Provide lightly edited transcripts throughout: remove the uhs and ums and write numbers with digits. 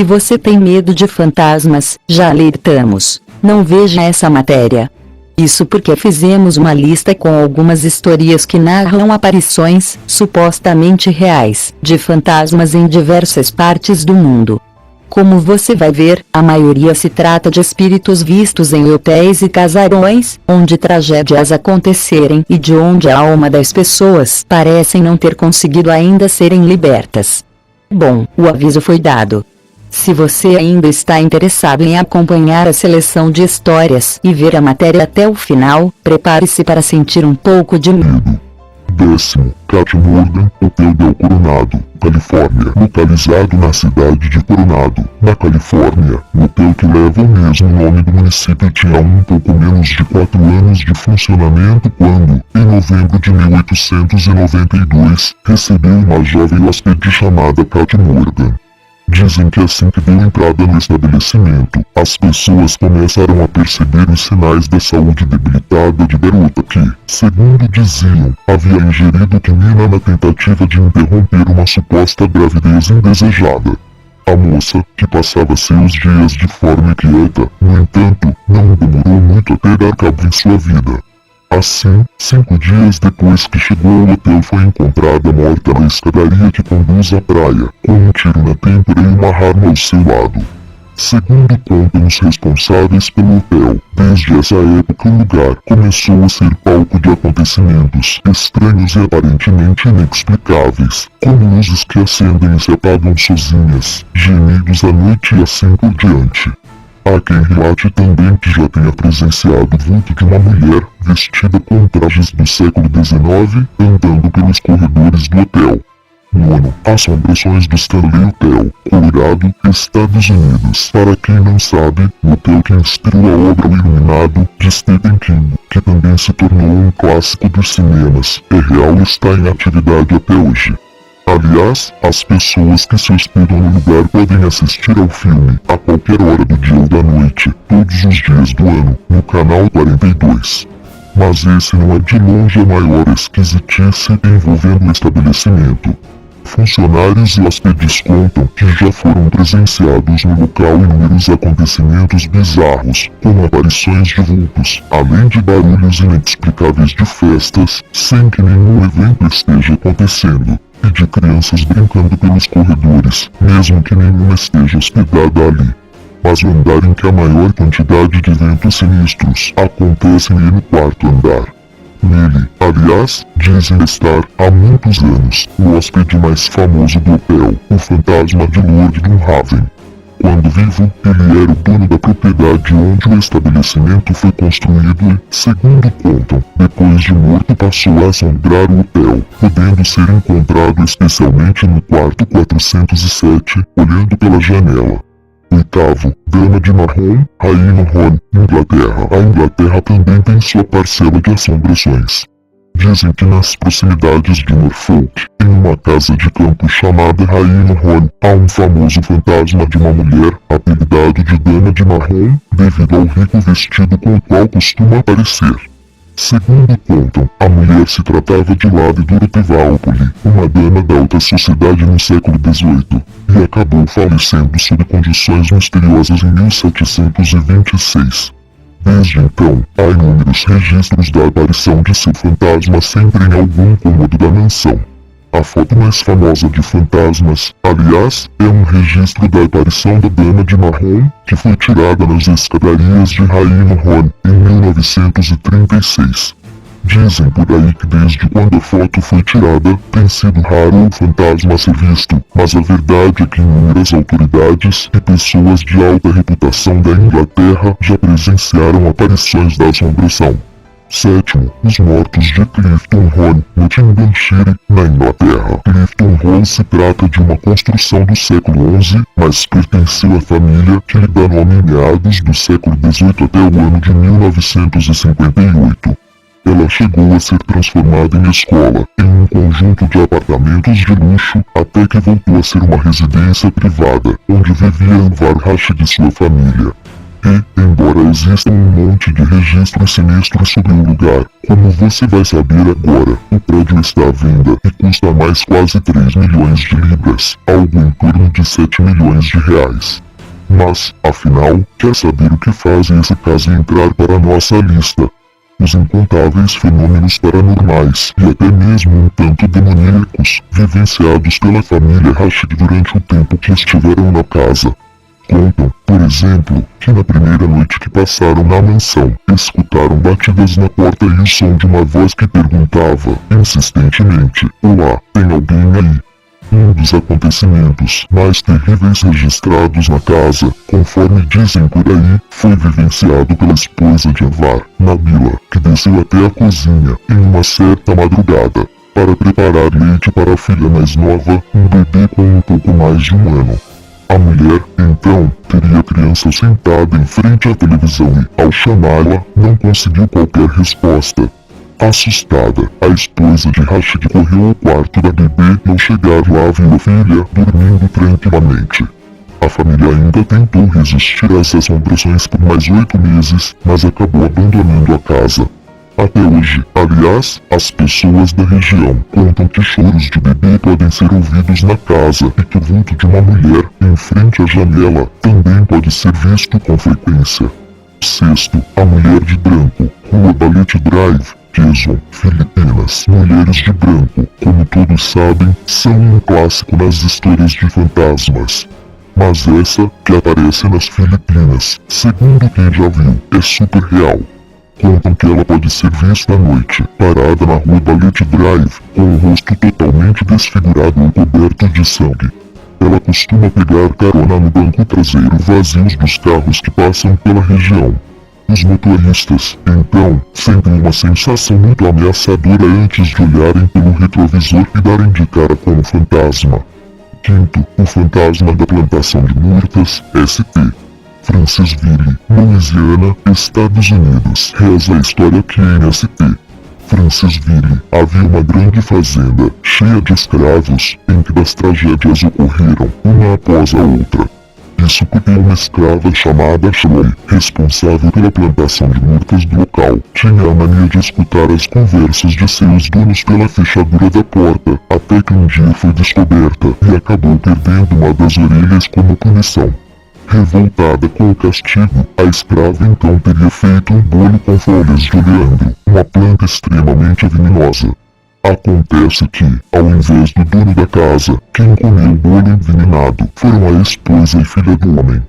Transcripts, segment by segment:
Se você tem medo de fantasmas, já alertamos. Não veja essa matéria. Isso porque fizemos uma lista com algumas histórias que narram aparições, supostamente reais, de fantasmas em diversas partes do mundo. Como você vai ver, a maioria se trata de espíritos vistos em hotéis e casarões, onde tragédias acontecerem e de onde a alma das pessoas parecem não ter conseguido ainda serem libertas. Bom, o aviso foi dado. Se você ainda está interessado em acompanhar a seleção de histórias e ver a matéria até o final, prepare-se para sentir um pouco de medo. 10º, Katy Morgan, Hotel del Coronado, Califórnia. Localizado na cidade de Coronado, na Califórnia, o hotel que leva o mesmo nome do município tinha um pouco menos de 4 anos de funcionamento quando, em novembro de 1892, recebeu uma jovem hóspede chamada Katy Morgan. Dizem que assim que deu entrada no estabelecimento, as pessoas começaram a perceber os sinais da saúde debilitada de garota que, segundo diziam, havia ingerido quinina na tentativa de interromper uma suposta gravidez indesejada. A moça, que passava seus dias de forma quieta, no entanto, não demorou muito até dar cabo em sua vida. Assim, 5 dias depois que chegou ao hotel foi encontrada morta na escadaria que conduz à praia, com um tiro na têmpora e uma arma ao seu lado. Segundo contam os responsáveis pelo hotel, desde essa época o lugar começou a ser palco de acontecimentos estranhos e aparentemente inexplicáveis, como luzes que acendem e se apagam sozinhas, gemidos à noite e assim por diante. Há quem relate também que já tenha presenciado o vulto de uma mulher vestida com trajes do século XIX andando pelos corredores do hotel. 9. Assombrações do Stanley Hotel, Colorado, Estados Unidos. Para quem não sabe, o hotel que inspirou a obra O Iluminado, de Stephen King, que também se tornou um clássico dos cinemas, é real e está em atividade até hoje. Aliás, as pessoas que se hospedam no lugar podem assistir ao filme, a qualquer hora do dia ou da noite, todos os dias do ano, no canal 42. Mas esse não é de longe a maior esquisitice envolvendo o estabelecimento. Funcionários e hóspedes contam que já foram presenciados no local inúmeros acontecimentos bizarros, como aparições de vultos, além de barulhos inexplicáveis de festas, sem que nenhum evento esteja acontecendo, e de crianças brincando pelos corredores, mesmo que nenhuma esteja hospedada ali. Mas o andar em que a maior quantidade de eventos sinistros acontecem é no 4º andar. Nele, aliás, dizem estar, há muitos anos, o hóspede mais famoso do hotel, o fantasma de Lord Dunhaven. Quando vivo, ele era o dono da propriedade onde o estabelecimento foi construído e, segundo contam, depois de morto passou a assombrar o hotel, podendo ser encontrado especialmente no quarto 407, olhando pela janela. 8º, Dama de Marrom, Rainham, Inglaterra. A Inglaterra também tem sua parcela de assombrações. Dizem que nas proximidades de Norfolk, em uma casa de campo chamada Rainham, há um famoso fantasma de uma mulher, apelidado de Dama de Marrom, devido ao rico vestido com o qual costuma aparecer. Segundo contam, a mulher se tratava de Lady Dorothy Walpole, uma dama da alta sociedade no século XVIII, e acabou falecendo sob condições misteriosas em 1726. Desde então, há inúmeros registros da aparição de seu fantasma sempre em algum cômodo da mansão. A foto mais famosa de fantasmas, aliás, é um registro da aparição da Dama de Marrom, que foi tirada nas escadarias de Rainham em 1936. Dizem por aí que desde quando a foto foi tirada, tem sido raro o fantasma ser visto, mas a verdade é que inúmeras autoridades e pessoas de alta reputação da Inglaterra já presenciaram aparições da assombração. 7º, os mortos de Clifton Hall, Nottinghamshire, na Inglaterra. Clifton Hall se trata de uma construção do século XI, mas pertenceu à família que lhe dá nome em meados do século XVIII até o ano de 1958. Ela chegou a ser transformada em escola, em um conjunto de apartamentos de luxo, até que voltou a ser uma residência privada, onde vivia Anwar Rashid e sua família. E, embora exista um monte de registros sinistros sobre o lugar, como você vai saber agora, o prédio está à venda e custa mais quase 3 milhões de libras, algo em torno de 7 milhões de reais. Mas, afinal, quer saber o que faz esse caso entrar para nossa lista? Os incontáveis fenômenos paranormais e até mesmo um tanto demoníacos vivenciados pela família Rashid durante o tempo que estiveram na casa. Contam, por exemplo, que na primeira noite que passaram na mansão, escutaram batidas na porta e o som de uma voz que perguntava, insistentemente, "Olá, tem alguém aí?" Um dos acontecimentos mais terríveis registrados na casa, conforme dizem por aí, foi vivenciado pela esposa de Anwar, Nabila, que desceu até a cozinha, em uma certa madrugada, para preparar leite para a filha mais nova, um bebê com um pouco mais de um ano. A mulher, então, teria a criança sentada em frente à televisão e, ao chamá-la, não conseguiu qualquer resposta. Assustada, a esposa de Rashid correu ao quarto da bebê e ao chegar lá viu a filha dormindo tranquilamente. A família ainda tentou resistir às assombrações por mais 8 meses, mas acabou abandonando a casa. Até hoje, aliás, as pessoas da região contam que choros de bebê podem ser ouvidos na casa e que o vulto de uma mulher em frente à janela também pode ser visto com frequência. Sexto, a mulher de branco, Rua Ballet Drive, Quezon, Filipinas. Mulheres de branco, como todos sabem, são um clássico nas histórias de fantasmas. Mas essa, que aparece nas Filipinas, segundo quem já viu, é super real. Contam que ela pode ser vista à noite, parada na Rua Ballet Drive, com o rosto totalmente desfigurado ou coberto de sangue. Ela costuma pegar carona no banco traseiro vazios dos carros que passam pela região. Os motoristas, então, sentem uma sensação muito ameaçadora antes de olharem pelo retrovisor e darem de cara com o fantasma. Quinto, o fantasma da plantação de murtas, ST. Francisville, Louisiana, Estados Unidos. Reza a história que em ST. Francisville havia uma grande fazenda, cheia de escravos, em que as tragédias ocorreram, uma após a outra. Isso porque uma escrava chamada Chloe, responsável pela plantação de murtas do local, tinha a mania de escutar as conversas de seus donos pela fechadura da porta, até que um dia foi descoberta e acabou perdendo uma das orelhas como punição. Revoltada com o castigo, a escrava então teria feito um bolo com folhas de oleandro, uma planta extremamente venenosa. Acontece que, ao invés do dono da casa, quem comeu o bolo envenenado foram a esposa e filha do homem.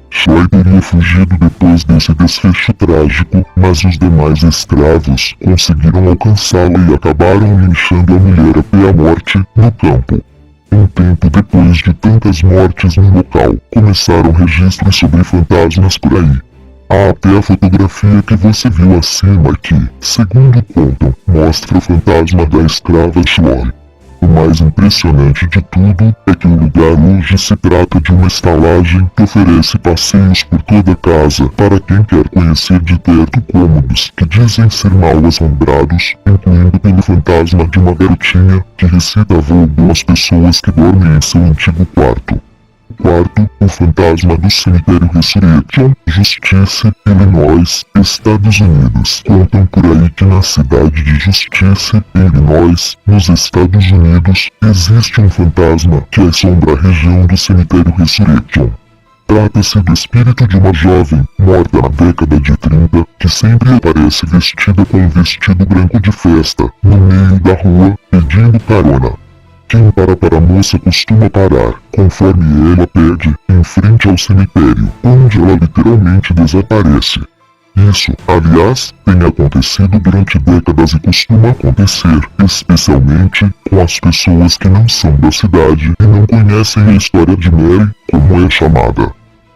Chloe teria fugido depois desse desfecho trágico, mas os demais escravos conseguiram alcançá-la e acabaram linchando a mulher até a morte no campo. Um tempo depois de tantas mortes no local, começaram registros sobre fantasmas por aí. Há até a fotografia que você viu acima que, segundo contam, mostra o fantasma da escrava Chloe. O mais impressionante de tudo é que o lugar hoje se trata de uma estalagem que oferece passeios por toda a casa para quem quer conhecer de perto cômodos que dizem ser mal assombrados, incluindo pelo fantasma de uma garotinha que recita a voo às pessoas que dormem em seu antigo quarto. Quarto, o fantasma do cemitério Resurrection, Justice, Illinois, Estados Unidos. Contam por aí que na cidade de Justice, Illinois, nos Estados Unidos, existe um fantasma que assombra a região do cemitério Resurrection. Trata-se do espírito de uma jovem, morta na década de 30, que sempre aparece vestida com um vestido branco de festa, no meio da rua, pedindo carona. Quem para a moça costuma parar, conforme ela pede, em frente ao cemitério, onde ela literalmente desaparece. Isso, aliás, tem acontecido durante décadas e costuma acontecer, especialmente com as pessoas que não são da cidade e não conhecem a história de Mary, como é chamada.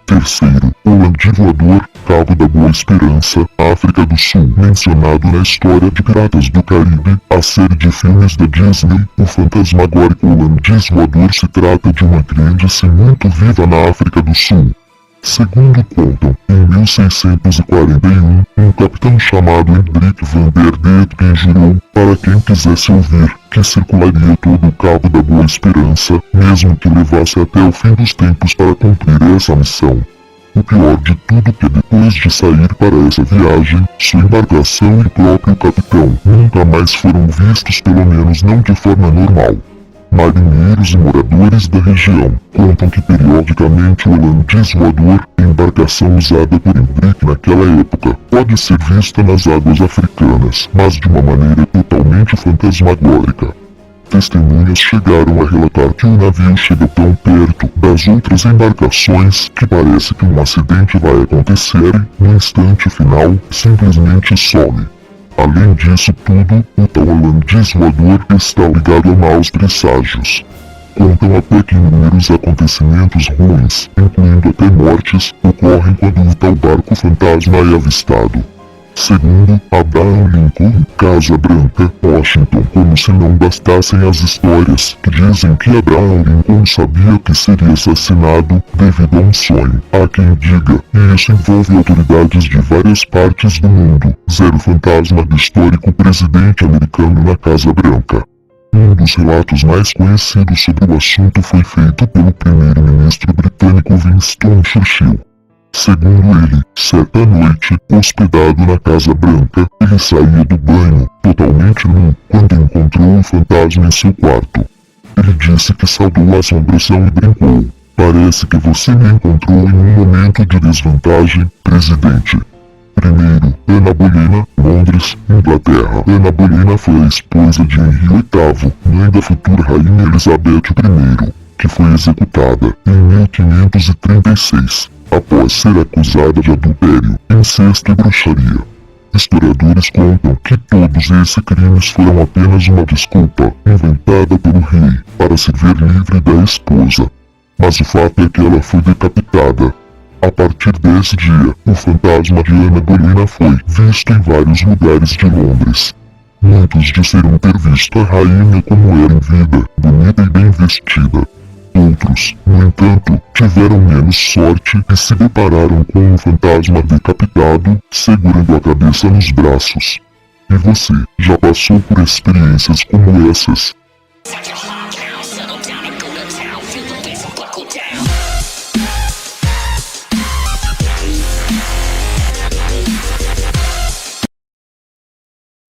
Terceiro, o Landi Voador, Cabo da Boa Esperança, África do Sul, mencionado na história de Piratas do Caribe, a série de filmes da Disney. O fantasmagórico Landi Voador se trata de uma crendice muito viva na África do Sul. Segundo contam, em 1641, um capitão chamado Hendrik van der Deetgen jurou, para quem quisesse ouvir, que circularia todo o Cabo da Boa Esperança, mesmo que levasse até o fim dos tempos para cumprir essa missão. O pior de tudo é que depois de sair para essa viagem, sua embarcação e o próprio capitão nunca mais foram vistos, pelo menos não de forma normal. Marinheiros e moradores da região contam que periodicamente o holandês voador, embarcação usada por Hendrik naquela época, pode ser vista nas águas africanas, mas de uma maneira totalmente fantasmagórica. Testemunhas chegaram a relatar que o navio chega tão perto das outras embarcações que parece que um acidente vai acontecer e, no instante final, simplesmente some. Além disso tudo, o tal holandês voador está ligado a maus presságios. Contam até que inúmeros acontecimentos ruins, incluindo até mortes, ocorrem quando o tal barco fantasma é avistado. Segundo Abraham Lincoln, Casa Branca, Washington, como se não bastassem as histórias que dizem que Abraham Lincoln sabia que seria assassinado devido a um sonho. Há quem diga, e isso envolve autoridades de várias partes do mundo, zero fantasma do histórico presidente americano na Casa Branca. Um dos relatos mais conhecidos sobre o assunto foi feito pelo primeiro-ministro britânico Winston Churchill. Segundo ele, certa noite, hospedado na Casa Branca, ele saía do banho, totalmente nu, quando encontrou um fantasma em seu quarto. Ele disse que saudou a assombração e brincou: "Parece que você me encontrou em um momento de desvantagem, presidente." Primeiro, Ana Bolena, Londres, Inglaterra. Ana Bolena foi a esposa de Henry VIII, mãe da futura Rainha Elizabeth I, que foi executada em 1536. Após ser acusada de adultério, incesto e bruxaria. Historiadores contam que todos esses crimes foram apenas uma desculpa inventada pelo rei para se ver livre da esposa. Mas o fato é que ela foi decapitada. A partir desse dia, o fantasma de Ana Bolena foi visto em vários lugares de Londres. Muitos disseram ter visto a rainha como era em vida, bonita e bem vestida. Outros, no entanto, tiveram menos sorte e se depararam com um fantasma decapitado, segurando a cabeça nos braços. E você, já passou por experiências como essas?